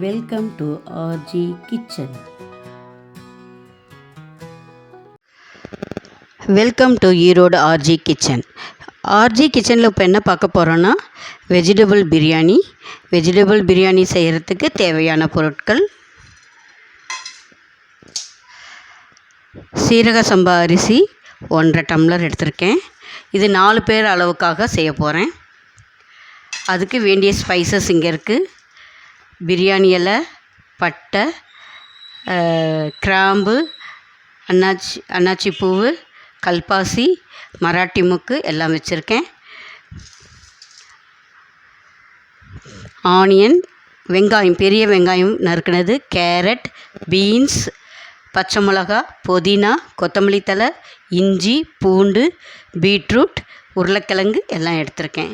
Welcome to RG kitchen. Welcome to Erode RG kitchen. RG கிச்சனில் இப்போ என்ன பார்க்க போகிறோன்னா வெஜிடபிள் பிரியாணி. வெஜிடபிள் பிரியாணி செய்கிறதுக்கு தேவையான பொருட்கள்: சீரக சம்பா அரிசி 1.5 டம்ளர் எடுத்திருக்கேன். இது 4 பேர் அளவுக்காக செய்ய போகிறேன். அதுக்கு வேண்டிய ஸ்பைசஸ் இங்கே இருக்குது: பிரியாணி இலை, பட்டை, கிராம்பு, அன்னாச்சி பூவு, கல்பாசி, மராட்டி முக்கு எல்லாம் வச்சுருக்கேன். ஆனியன், வெங்காயம், பெரிய வெங்காயம் நறுக்கினது, கேரட், பீன்ஸ், பச்சை மிளகா, புதினா, கொத்தமல்லி தழை, இஞ்சி, பூண்டு, பீட்ரூட், உருளைக்கிழங்கு எல்லாம் எடுத்திருக்கேன்.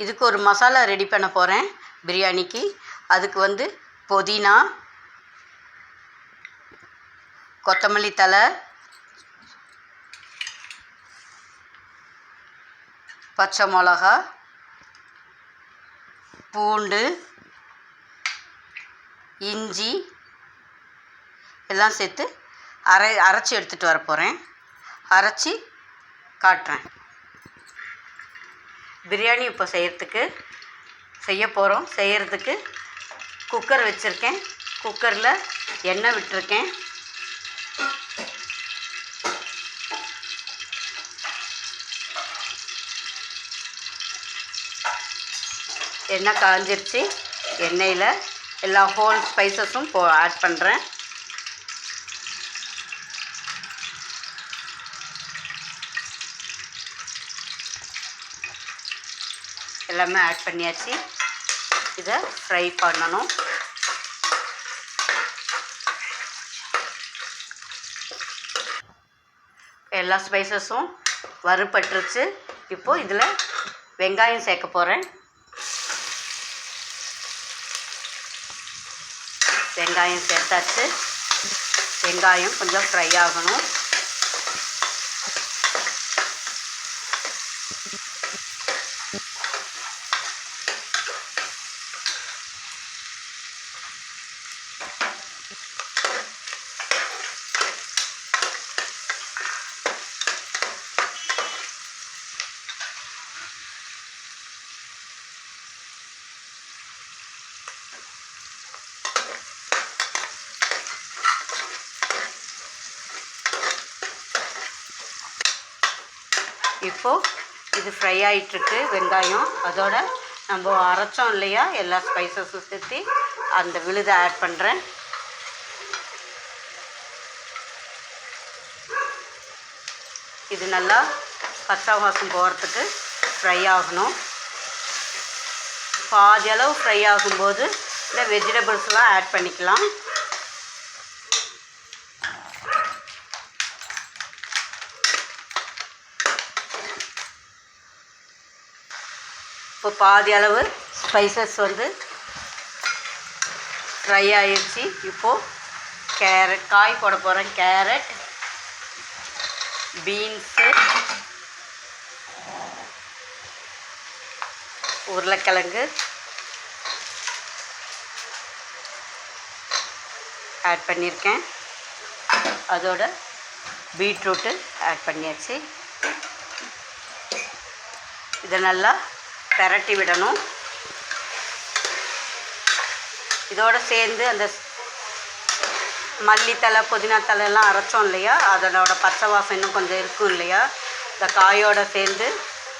இதுக்கு ஒரு மசாலா ரெடி பண்ண போகிறேன் பிரியாணிக்கு. அதுக்கு புதினா, கொத்தமல்லி தழை, பச்சை மிளகா, பூண்டு, இஞ்சி எல்லாம் சேர்த்து அரைச்சி எடுத்துகிட்டு வர போகிறேன். அரைச்சி காட்டுறேன். பிரியாணி இப்போ செய்கிறதுக்கு குக்கர் வச்சுருக்கேன். குக்கரில் எண்ணெய் விட்டுருக்கேன். எண்ணெய் காஞ்சிருச்சு. எண்ணெயில் எல்லா ஹோல் ஸ்பைசஸும் ஆட் பண்ணுறேன். எல்லாமே ஆட் பண்ணியாச்சு. இதை ஃப்ரை பண்ணணும். எல்லா ஸ்பைசஸும் வறுபட்டுருச்சு. இப்போது இதில் வெங்காயம் சேர்க்க போகிறேன். வெங்காயம் சேர்த்தாச்சு. வெங்காயம் கொஞ்சம் ஃப்ரை ஆகணும். இப்போது இது ஃப்ரை ஆகிட்டுருக்கு வெங்காயம். அதோட நம்ம அரைச்சோம் இல்லையா, எல்லா ஸ்பைசஸும் சேர்த்து அந்த விழுதை ஆட் பண்ணுறேன். இது நல்லா பச்சை வாசம் போகிறதுக்கு ஃப்ரை ஆகணும். பாதி அளவு ஃப்ரை ஆகும்போது இந்த வெஜிடபிள்ஸ்லாம் ஆட் பண்ணிக்கலாம். இப்போ பாதி அளவு ஸ்பைசஸ் ஃப்ரை ஆகிடுச்சு. இப்போது காய் போட போகிறேன். கேரட், பீன்ஸு, உருளைக்கிழங்கு ஆட் பண்ணியிருக்கேன். அதோட பீட்ரூட்டு ஆட் பண்ணியாச்சு. இதை நல்லா பெரட்டி விடணும். இதோடு சேர்ந்து அந்த மல்லித்தலை, புதினா தலையெல்லாம் அரைச்சோம் இல்லையா, அதனோட பச்சை வாசம் இன்னும் கொஞ்சம் இருக்கும் இல்லையா, இந்த காயோடு சேர்ந்து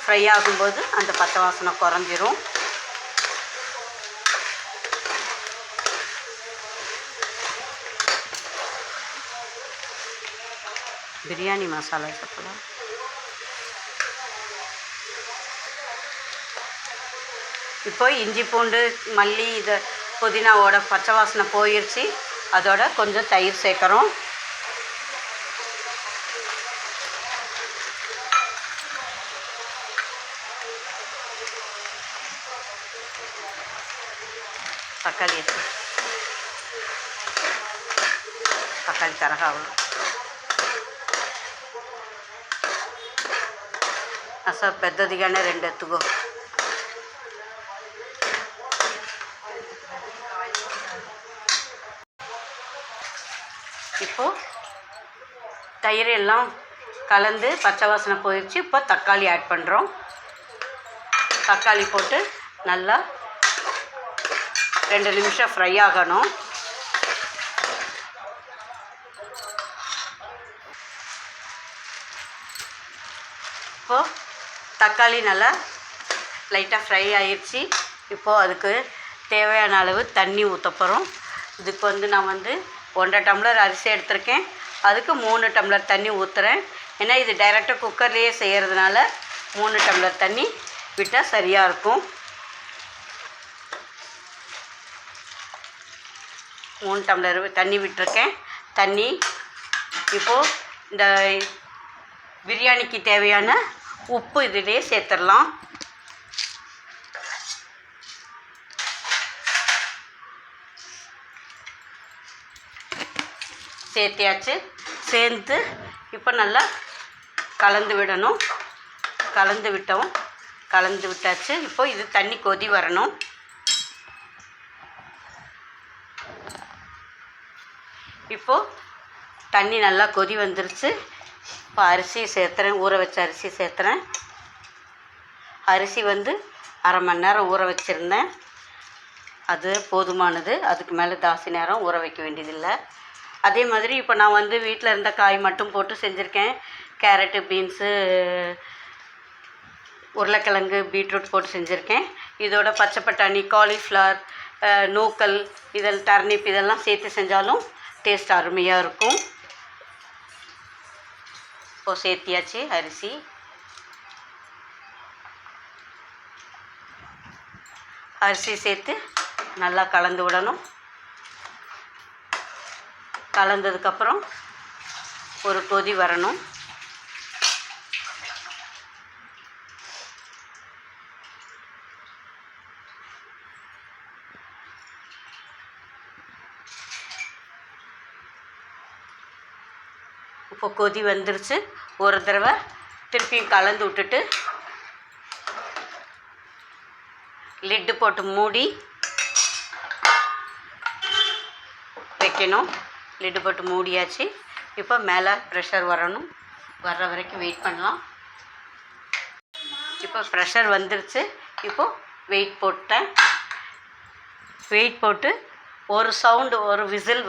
ஃப்ரை ஆகும்போது அந்த பச்சை வாசனை குறைஞ்சிரும். பிரியாணி மசாலா சாப்பிடலாம். இப்போ இஞ்சி, பூண்டு, மல்லி, இது புதினாவோட பச்சை வாசனை போயிடுச்சு. அதோட கொஞ்சம் தயிர் சேர்க்குறோம். தக்காளி தரகாவும் అసలు పెద్దదిగానే 2 ఎత్తుకో. இப்போது தயிர் எல்லாம் கலந்து பச்சை வாசனை போயிடுச்சு. இப்போ தக்காளி ஆட் பண்ணுறோம். தக்காளி போட்டு நல்லா 2 நிமிஷம் ஃப்ரை ஆகணும். இப்போது தக்காளி நல்லா லைட்டாக ஃப்ரை ஆயிடுச்சு. இப்போது அதுக்கு தேவையான அளவு தண்ணி ஊற்ற போகிறோம். இதுக்கு நான் 1.5 டம்ளர் அரிசி எடுத்திருக்கேன். அதுக்கு 3 டம்ளர் தண்ணி ஊற்றுறேன். ஏன்னா இது டைரெக்டாக குக்கர்லேயே செய்கிறதுனால 3 டம்ளர் தண்ணி விட்டால் சரியாக இருக்கும். 3 டம்ளர் தண்ணி விட்டுருக்கேன். தண்ணி இப்போது இந்த பிரியாணிக்கு தேவையான உப்பு இதிலே சேர்த்துடலாம். சேர்த்தியாச்சு. சேர்த்து இப்போ நல்லா கலந்து விடணும். கலந்து விட்டாச்சு. இப்போ இது தண்ணி கொதி வரணும். இப்போது தண்ணி நல்லா கொதி வந்துருச்சு. இப்போ அரிசி சேர்த்துறேன். ஊற வச்ச அரிசி சேர்த்துறேன். அரிசி 1/2 மணி நேரம் ஊற வச்சுருந்தேன். அது போதுமானது. அதுக்கு மேலே ஜாஸ்தி நேரம் ஊற வைக்க வேண்டியதில்லை. அதே மாதிரி இப்போ நான் வீட்டில் இருந்த காய் மட்டும் போட்டு செஞ்சுருக்கேன். கேரட்டு, பீன்ஸு, உருளைக்கிழங்கு, பீட்ரூட் போட்டு செஞ்சுருக்கேன். இதோட பச்சை பட்டாணி, காலிஃப்ளவர், நூக்கல், டர்னிப் இதெல்லாம் சேர்த்து செஞ்சாலும் டேஸ்ட் அருமையாக இருக்கும். இப்போது சேர்த்தியாச்சு அரிசி. அரிசி சேர்த்து நல்லா கலந்து விடணும். கலந்ததுக்கப்புறம் ஒரு கொதி வரணும். இப்போ கொதி வந்துருச்சு. ஒரு தடவை திருப்பியும் கலந்து விட்டுட்டு லிட்டு போட்டு மூடி வைக்கணும். லிட்டு போட்டு மூடியாச்சு. இப்போ மேலே ப்ரெஷர் வர்ற வரைக்கும் வெயிட் பண்ணலாம். இப்போ ப்ரெஷர் வந்துருச்சு. இப்போது வெயிட் போட்டேன். வெயிட் போட்டு ஒரு விசில்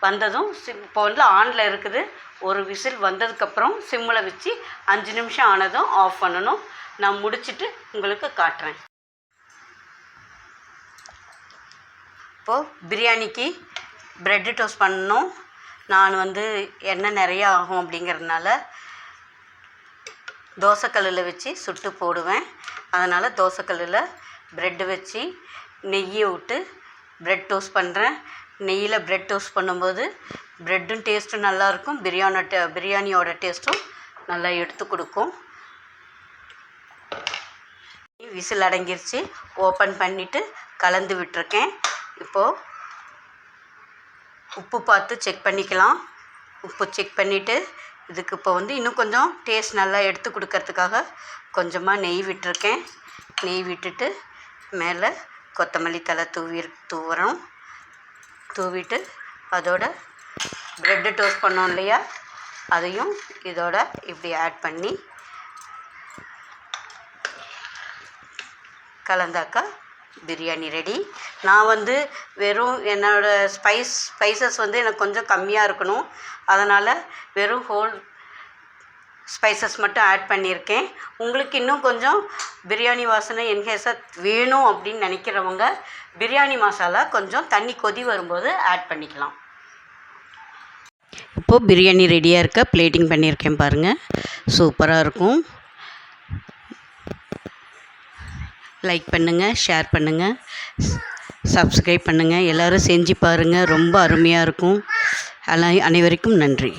வந்ததும் இப்போ ஆனில் இருக்குது. ஒரு விசில் வந்ததுக்கப்புறம் சிம்மில் வச்சு 5 நிமிஷம் ஆனதும் ஆஃப் பண்ணணும். நான் முடிச்சுட்டு உங்களுக்கு காட்டுறேன். இப்போது பிரியாணிக்கு ப்ரெட்டு டோஸ்ட் பண்ணணும். நான் எண்ணெய் நிறைய ஆகும் அப்படிங்கிறதுனால தோசைக்கல்லில் வச்சு சுட்டு போடுவேன். அதனால் தோசைக்கல்லில் ப்ரெட்டு வச்சு நெய்யை விட்டு ப்ரெட் டோஸ்ட் பண்ணுறேன். நெய்யில் ப்ரெட் டோஸ்ட் பண்ணும்போது ப்ரெட்டும் டேஸ்ட்டும் நல்லாயிருக்கும். பிரியாணியோட டேஸ்ட்டும் நல்லா எடுத்து கொடுக்கும். விசில் அடங்கிருச்சு. ஓப்பன் பண்ணிவிட்டு கலந்து விட்டுருக்கேன். இப்போது உப்பு பார்த்து செக் பண்ணிக்கலாம். உப்பு செக் பண்ணிவிட்டு இதுக்கு இப்போ இன்னும் கொஞ்சம் டேஸ்ட் நல்லா எடுத்து கொடுக்கறதுக்காக கொஞ்சமாக நெய் விட்டுருக்கேன். நெய் விட்டுட்டு மேலே கொத்தமல்லி தழை தூவுறோம். தூவிட்டு அதோட ப்ரெட்டு டோஸ்ட் பண்ணோம் இல்லையா, அதையும் இதோட இப்படி ஆட் பண்ணி கலந்தாக்கா பிரியாணி ரெடி. நான் வெறும் என்னோடய ஸ்பைசஸ் எனக்கு கொஞ்சம் கம்மியாக இருக்கணும். அதனால் வெறும் ஹோல் ஸ்பைசஸ் மட்டும் ஆட் பண்ணியிருக்கேன். உங்களுக்கு இன்னும் கொஞ்சம் பிரியாணி வாசனை என்ஹேஸாக வேணும் அப்படின்னு நினைக்கிறவங்க பிரியாணி மசாலா கொஞ்சம் தண்ணி கொதி வரும்போது ஆட் பண்ணிக்கலாம். இப்போது பிரியாணி ரெடியாக இருக்க பிளேட்டிங் பண்ணியிருக்கேன் பாருங்கள். சூப்பராக இருக்கும். லைக் பண்ணுங்கள், ஷேர் பண்ணுங்கள், சப்ஸ்கிரைப் பண்ணுங்கள். எல்லோரும் செஞ்சு பாருங்கள். ரொம்ப அருமையாக இருக்கும். அனைவருக்கும் நன்றி.